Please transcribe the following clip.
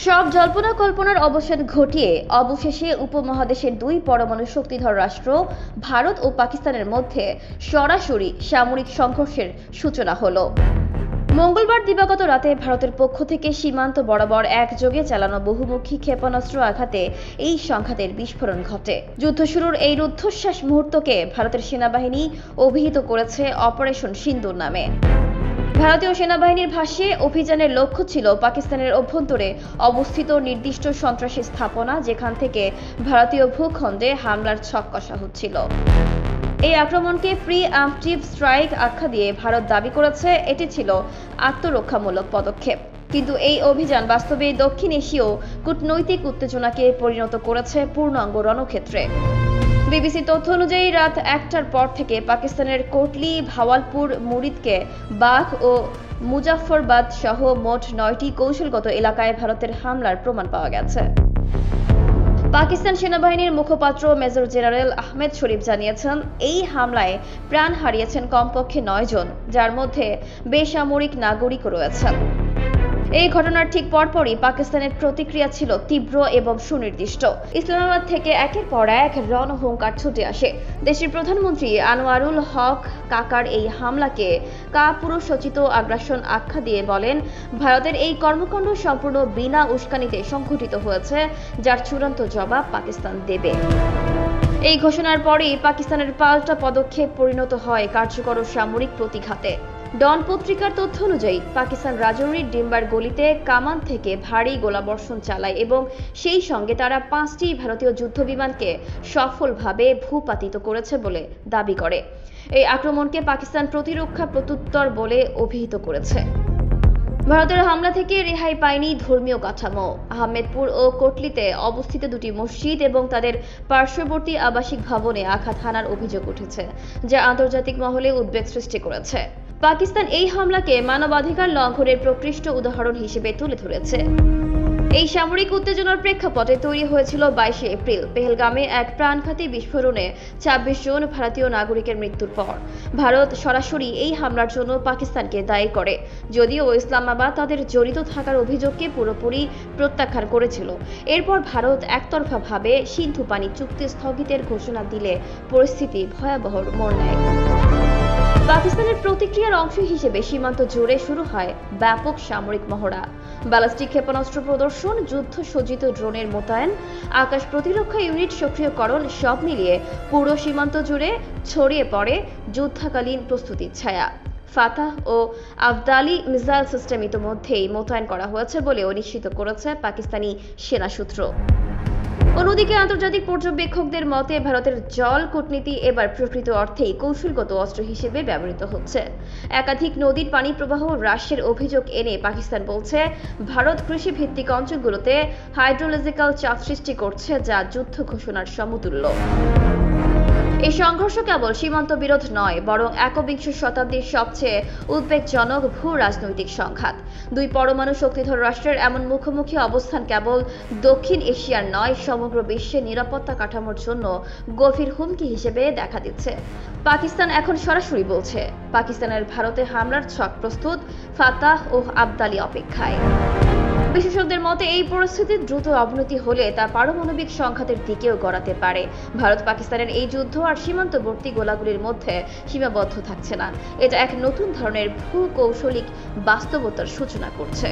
সব জল্পনা কল্পনার অবসান ঘটিয়ে অবশেষে উপমহাদেশের দুই পরমাণু শক্তিধর রাষ্ট্র ভারত ও পাকিস্তানের মধ্যে সরাসরি সামরিক সংঘর্ষের সূচনা হলো। মঙ্গলবার দিবাগত রাতে ভারতের পক্ষ থেকে সীমান্ত বরাবর একযোগে চালানো বহুমুখী ক্ষেপণাস্ত্র আঘাতে এই সংঘাতের বিস্ফোরণ ঘটে। যুদ্ধ শুরুর এই রুদ্ধশ্বাস মুহূর্তকে ভারতের সেনাবাহিনী অভিহিত করেছে অপারেশন সিন্দুর নামে। ভারতীয় সেনাবাহিনীর ভাষ্যে অভিযানের লক্ষ্য ছিল পাকিস্তানের অভ্যন্তরে অবস্থিত নির্দিষ্ট সন্ত্রাসী স্থাপনা, যেখান থেকে ভারতীয় ভূখণ্ডে হামলার ছক কষা হচ্ছিল। এই আক্রমণকে প্রি অ্যাম্পটিভ স্ট্রাইক আখ্যা দিয়ে ভারত দাবি করেছে এটি ছিল আত্মরক্ষামূলক পদক্ষেপ। কিন্তু এই অভিযান বাস্তবে দক্ষিণ এশীয় কূটনৈতিক উত্তেজনাকে পরিণত করেছে পূর্ণাঙ্গ রণক্ষেত্রে। বিবিসি তথ্য অনুযায়ী রাত ১টার পর থেকে পাকিস্তানের কোটলি, ভাওয়ালপুর, মুরিদকে বাঘ ও মুজাফফরবাদ সহ মোট ৯টি কৌশলগত এলাকায় ভারতের হামলার প্রমাণ পাওয়া গেছে। পাকিস্তান সেনাবাহিনীর মুখপাত্র মেজর জেনারেল আহমেদ শরীফ জানিয়েছেন, এই হামলায় প্রাণ হারিয়েছেন কমপক্ষে ৯ জন, যার মধ্যে বেসামরিক নাগরিকও রয়েছেন। এই ঘটনার ঠিক পরপরই পাকিস্তানের প্রতিক্রিয়া ছিল তীব্র এবং সুনির্দিষ্ট। ইসলামাবাদ থেকে একের পর এক রণহুঙ্কার ছুটে আসে। দেশের প্রধানমন্ত্রী আনোয়ারুল হক কাকার এই হামলাকে কাপুরুষোচিত আগ্রাসন আখ্যা দিয়ে বলেন, ভারতের এই কর্মকাণ্ড সম্পূর্ণ বিনা উস্কানিতে সংঘটিত হয়েছে, যার চূড়ান্ত জবাব পাকিস্তান দেবে। এই ঘোষণার পরেই পাকিস্তানের পাল্টা পদক্ষেপ পরিণত হয় কার্যকর সামরিক প্রতিঘাতে। ডন পত্রিকার তথ্য অনুযায়ী পাকিস্তান রাজৌরির ডিম্বার গলিতে কামান থেকে ভারী গোলাবর্ষণ চালায় এবং সেই সঙ্গে তারা 5টি ভারতীয় যুদ্ধবিমানকে সফলভাবে ভূপাতিত করেছে বলে দাবি করে। এই আক্রমণকে পাকিস্তান প্রতিরক্ষা প্রত্যুত্তর বলে অভিহিত করেছে। ভারতের হামলা থেকে রেহাই পায়নি ধর্মীয় কাঠামো। আহমেদপুর ও কোটলিতে অবস্থিত দুটি মসজিদ এবং তাদের পার্শ্ববর্তী আবাসিক ভবনে আঘাত হানার অভিযোগ উঠেছে, যা আন্তর্জাতিক মহলে উদ্বেগ সৃষ্টি করেছে। পাকিস্তান এই হামলাকে মানবাধিকার লঙ্ঘনের প্রকৃষ্ট উদাহরণ হিসেবে তুলে ধরেছে। এই সামরিক উত্তেজনার প্রেক্ষাপটে তৈরি হয়েছিল 22শে এপ্রিল পেহেলগামে এক প্রাণঘাতী বিস্ফোরণে 26 জন ভারতীয় নাগরিকের মৃত্যুর পর ভারত সরাসরি এই হামলার জন্য পাকিস্তানকে দায়ী করে, যদিও ইসলামাবাদ তাদের জড়িত থাকার অভিযোগকে পুরোপুরি প্রত্যাখ্যান করেছিল। এরপর ভারত একতরফাভাবে সিন্ধু পানি চুক্তি স্থগিতের ঘোষণা দিলে পরিস্থিতি ভয়াবহ মোড় নেয়। পাকিস্তানের প্রতিক্রিয়ার অংশ হিসেবে সীমান্ত জুড়ে শুরু হয় ব্যাপক সামরিক মহড়া। ব্যালিস্টিক ক্ষেপণাস্ত্র প্রদর্শন, যুদ্ধ সজ্জিত ড্রোনের মোতায়েন, আকাশ প্রতিরক্ষা ইউনিট সক্রিয়করণ, সব মিলিয়ে পুরো সীমান্ত জুড়ে ছড়িয়ে পড়ে যুদ্ধকালীন প্রস্তুতির ছায়া। ফাতাহ ও আফদালি মিসাইল সিস্টেম ইতোমধ্যেই মোতায়েন করা হয়েছে বলেও নিশ্চিত করেছে পাকিস্তানি সেনা সূত্র। অন্যদিকে আন্তর্জাতিক পর্যবেক্ষকদের মতে ভারতের জল কূটনীতি এবার প্রকৃত অর্থেই কৌশলগত অস্ত্র হিসেবে ব্যবহৃত হচ্ছে। একাধিক নদীর পানি প্রবাহ হ্রাসের অভিযোগ এনে পাকিস্তান বলছে, ভারত কৃষিভিত্তিক অঞ্চলগুলোতে হাইড্রোলজিক্যাল চাপ সৃষ্টি করছে, যা যুদ্ধ ঘোষণার সমতুল্য। এই সংঘর্ষ কেবল সীমান্ত বিরোধ নয়, বরং একবিংশ শতাব্দীর সবচেয়ে উদ্বেগজনক ভূ রাজনৈতিক সংঘাত। দুই পরমাণু শক্তিধর রাষ্ট্রের এমন মুখোমুখি অবস্থান কেবল দক্ষিণ এশিয়ার নয়, সমগ্র বিশ্বের নিরাপত্তা কাঠামোর জন্য গভীর হুমকি হিসেবে দেখা দিচ্ছে। পাকিস্তান এখন সরাসরি বলছে, পাকিস্তানের ভারতে হামলার ছক প্রস্তুত, ফাতাহ ও আবদালি অপেক্ষায়। বিশেষজ্ঞদের মতে এই পরিস্থিতির দ্রুত অবনতি হলে তা পারমাণবিক সংঘাতের দিকেও গড়াতে পারে। ভারত পাকিস্তানের এই যুদ্ধ আর সীমান্তবর্তী গোলাগুলির মধ্যে সীমাবদ্ধ থাকছে না, এটা এক নতুন ধরনের ভূ কৌশলিক বাস্তবতার সূচনা করছে।